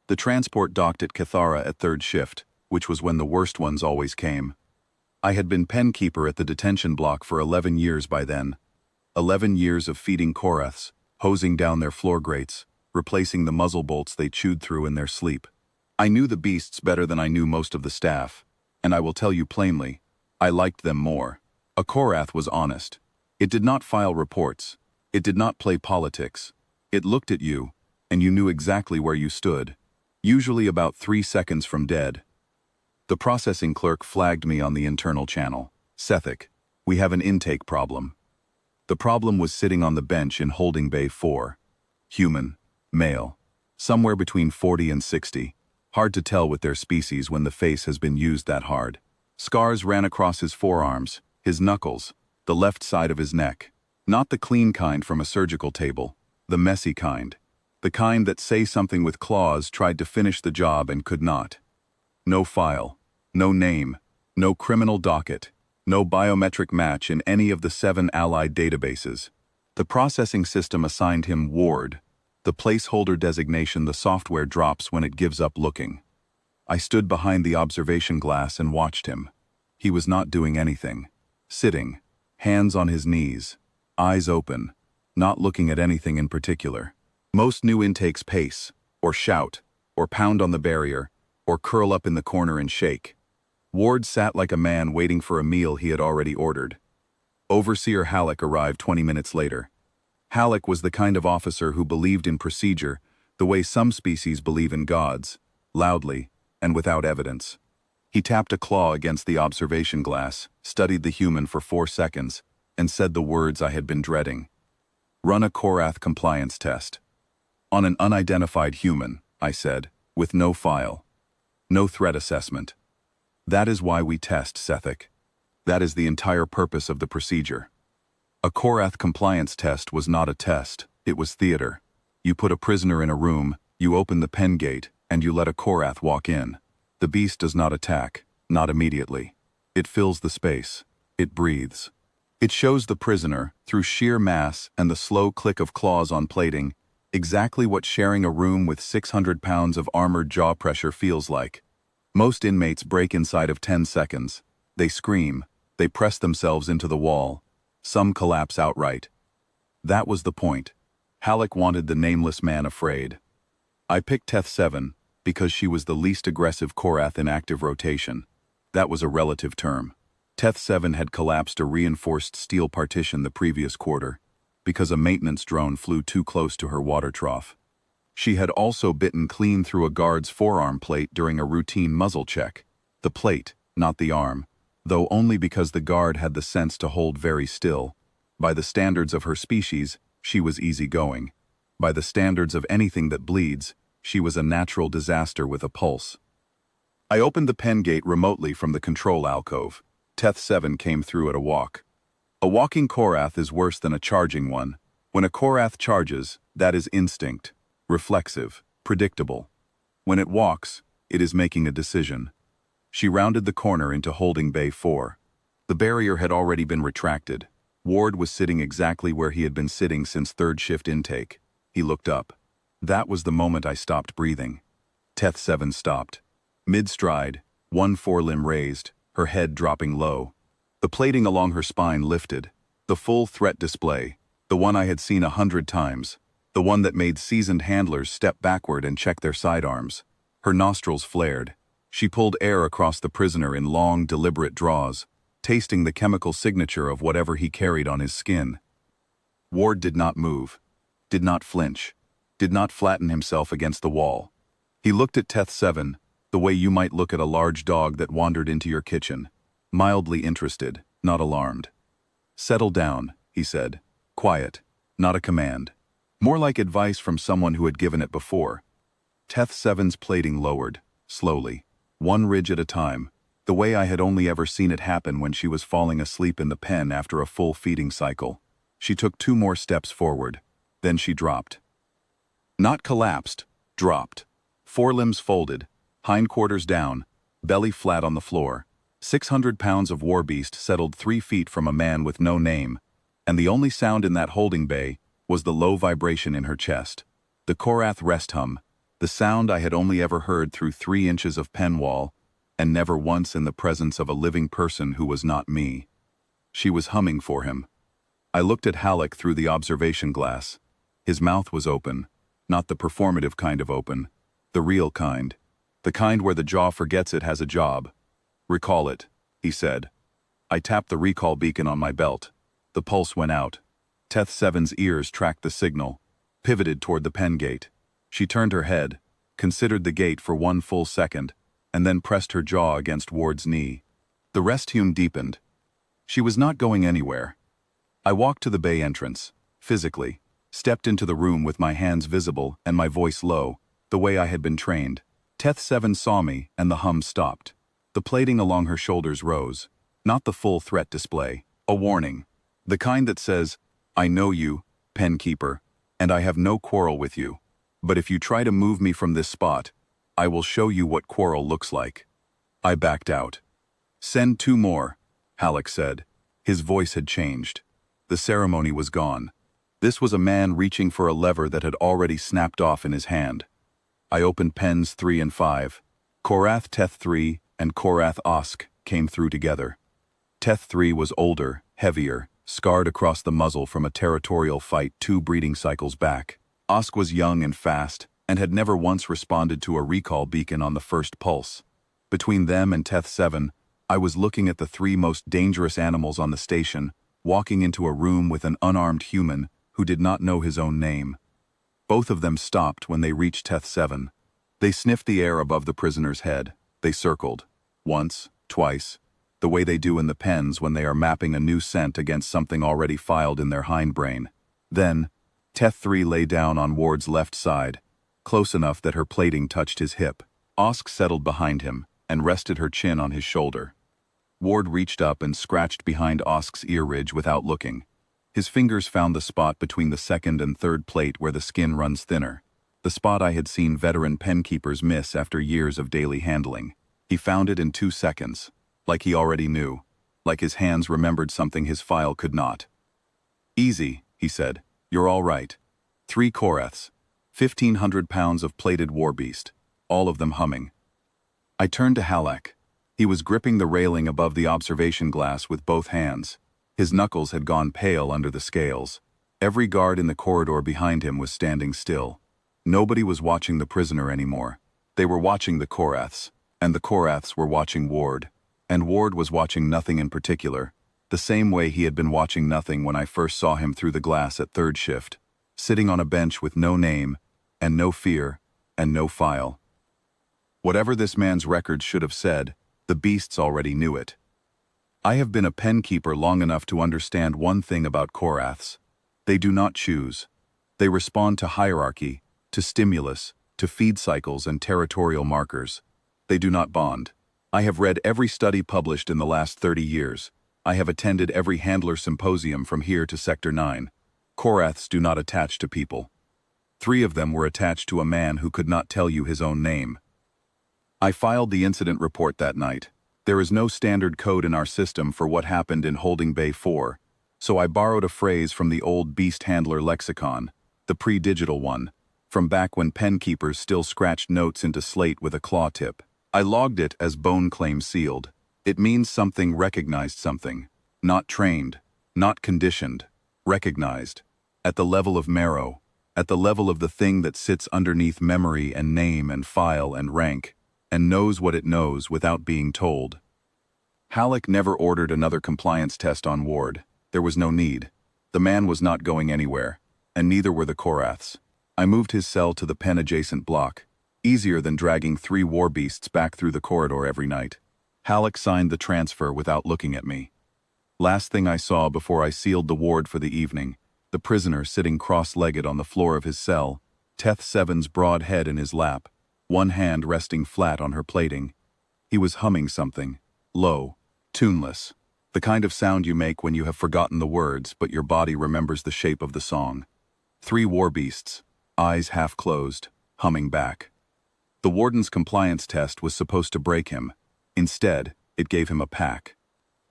The transport docked at Korraths at third shift, which was when the worst ones always came. I had been penkeeper at the detention block for 11 years by then. 11 years of feeding Korraths, hosing down their floor grates, replacing the muzzle bolts they chewed through in their sleep. I knew the beasts better than I knew most of the staff, and I will tell you plainly, I liked them more. A Korrath was honest. It did not file reports. It did not play politics. It looked at you, and you knew exactly where you stood, usually about 3 seconds from dead. The processing clerk flagged me on the internal channel. "Sethik, we have an intake problem." The problem was sitting on the bench in holding bay 4. Human, male, somewhere between 40 and 60. Hard to tell with their species when the face has been used that hard. Scars ran across his forearms, his knuckles, the left side of his neck. Not the clean kind from a surgical table, the messy kind. The kind that say something with claws tried to finish the job and could not. No file, no name, no criminal docket, no biometric match in any of the 7 allied databases. The processing system assigned him Ward, the placeholder designation the software drops when it gives up looking. I stood behind the observation glass and watched him. He was not doing anything. Sitting, hands on his knees, eyes open, not looking at anything in particular. Most new intakes pace, or shout, or pound on the barrier, or curl up in the corner and shake. Ward sat like a man waiting for a meal he had already ordered. Overseer Halleck arrived 20 minutes later. Halleck was the kind of officer who believed in procedure the way some species believe in gods, loudly and without evidence. He tapped a claw against the observation glass, studied the human for 4 seconds, and said the words I had been dreading. "Run a Korrath compliance test." "On an unidentified human," I said, "with no file. No threat assessment. That is why we test, Sethik. That is the entire purpose of the procedure." A Korrath compliance test was not a test, it was theater. You put a prisoner in a room, you open the pen gate, and you let a Korrath walk in. The beast does not attack, not immediately. It fills the space. It breathes. It shows the prisoner, through sheer mass and the slow click of claws on plating, exactly what sharing a room with 600 pounds of armored jaw pressure feels like. Most inmates break inside of 10 seconds. They scream. They press themselves into the wall. Some collapse outright. That was the point. Halleck wanted the nameless man afraid. I picked Teth 7 because she was the least aggressive Korrath in active rotation. That was a relative term. Teth 7 had collapsed a reinforced steel partition the previous quarter because a maintenance drone flew too close to her water trough. She had also bitten clean through a guard's forearm plate during a routine muzzle check. The plate, not the arm, though only because the guard had the sense to hold very still. By the standards of her species, she was easygoing. By the standards of anything that bleeds, she was a natural disaster with a pulse. I opened the pen gate remotely from the control alcove. Teth 7 came through at a walk. A walking Korrath is worse than a charging one. When a Korrath charges, that is instinct, reflexive, predictable. When it walks, it is making a decision. She rounded the corner into holding bay 4. The barrier had already been retracted. Ward was sitting exactly where he had been sitting since third shift intake. He looked up. That was the moment I stopped breathing. Teth 7 stopped. Mid-stride, one forelimb raised, her head dropping low. The plating along her spine lifted. The full threat display, the one I had seen 100 times, the one that made seasoned handlers step backward and check their sidearms. Her nostrils flared. She pulled air across the prisoner in long, deliberate draws, tasting the chemical signature of whatever he carried on his skin. Ward did not move, did not flinch, did not flatten himself against the wall. He looked at Teth 7, the way you might look at a large dog that wandered into your kitchen, mildly interested, not alarmed. "Settle down," he said. Quiet, not a command. More like advice from someone who had given it before. Teth 7's plating lowered, slowly, one ridge at a time, the way I had only ever seen it happen when she was falling asleep in the pen after a full feeding cycle. She took 2 more steps forward. Then she dropped. Not collapsed, dropped. Forelimbs folded, hindquarters down, belly flat on the floor. 600 pounds of warbeast settled 3 feet from a man with no name, and the only sound in that holding bay was the low vibration in her chest. The Korrath rest hum, The sound I had only ever heard through 3 inches of pen wall, and never once in the presence of a living person who was not me. She was humming for him. I looked at Halleck through the observation glass. His mouth was open, not the performative kind of open, the real kind. The kind where the jaw forgets it has a job. "Recall it," he said. I tapped the recall beacon on my belt. The pulse went out. Teth 7's ears tracked the signal, pivoted toward the pen gate. She turned her head, considered the gate for 1 full second, and then pressed her jaw against Ward's knee. The rest hewn deepened. She was not going anywhere. I walked to the bay entrance, physically, stepped into the room with my hands visible and my voice low, the way I had been trained. Teth 7 saw me, and the hum stopped. The plating along her shoulders rose. Not the full threat display, a warning. The kind that says, "I know you, pen keeper, and I have no quarrel with you. But if you try to move me from this spot, I will show you what quarrel looks like." I backed out. "Send 2 more," Halleck said. His voice had changed. The ceremony was gone. This was a man reaching for a lever that had already snapped off in his hand. I opened pens 3 and 5. Korrath Teth 3 and Korrath Osk came through together. Teth 3 was older, heavier, scarred across the muzzle from a territorial fight 2 breeding cycles back. Osk was young and fast, and had never once responded to a recall beacon on the first pulse. Between them and Teth 7, I was looking at the 3 most dangerous animals on the station, walking into a room with an unarmed human who did not know his own name. Both of them stopped when they reached Teth 7. They sniffed the air above the prisoner's head. They circled. Once, twice, the way they do in the pens when they are mapping a new scent against something already filed in their hindbrain. Then, Teth 3 lay down on Ward's left side, close enough that her plating touched his hip. Osk settled behind him and rested her chin on his shoulder. Ward reached up and scratched behind Osk's ear ridge without looking. His fingers found the spot between the second and third plate where the skin runs thinner, the spot I had seen veteran pen keepers miss after years of daily handling. He found it in 2 seconds, like he already knew, like his hands remembered something his file could not. "Easy," he said. "You're all right. 3 Korraths, 1,500 pounds of plated war beast, all of them humming." I turned to Halleck. He was gripping the railing above the observation glass with both hands. His knuckles had gone pale under the scales. Every guard in the corridor behind him was standing still. Nobody was watching the prisoner anymore. They were watching the Korraths, and the Korraths were watching Ward. And Ward was watching nothing in particular, the same way he had been watching nothing when I first saw him through the glass at 3rd shift, sitting on a bench with no name, and no fear, and no file. Whatever this man's records should have said, the beasts already knew it. I have been a pen keeper long enough to understand one thing about Korraths. They do not choose. They respond to hierarchy, to stimulus, to feed cycles and territorial markers. They do not bond. I have read every study published in the last 30 years. I have attended every handler symposium from here to Sector 9. Korraths do not attach to people. 3 of them were attached to a man who could not tell you his own name. I filed the incident report that night. There is no standard code in our system for what happened in Holding Bay 4, so I borrowed a phrase from the old beast handler lexicon, the pre-digital one, from back when pen keepers still scratched notes into slate with a claw tip. I logged it as bone claim sealed. It means something recognized something. Not trained, not conditioned, recognized. At the level of marrow, at the level of the thing that sits underneath memory and name and file and rank, and knows what it knows without being told. Halleck never ordered another compliance test on Ward. There was no need. The man was not going anywhere, and neither were the Korraths. I moved his cell to the pen-adjacent block, easier than dragging 3 war beasts back through the corridor every night. Halleck signed the transfer without looking at me. Last thing I saw before I sealed the ward for the evening, the prisoner sitting cross-legged on the floor of his cell, Teth 7's broad head in his lap, one hand resting flat on her plating. He was humming something, low, tuneless, the kind of sound you make when you have forgotten the words but your body remembers the shape of the song. 3 war beasts, eyes half closed, humming back. The warden's compliance test was supposed to break him. Instead, it gave him a pack.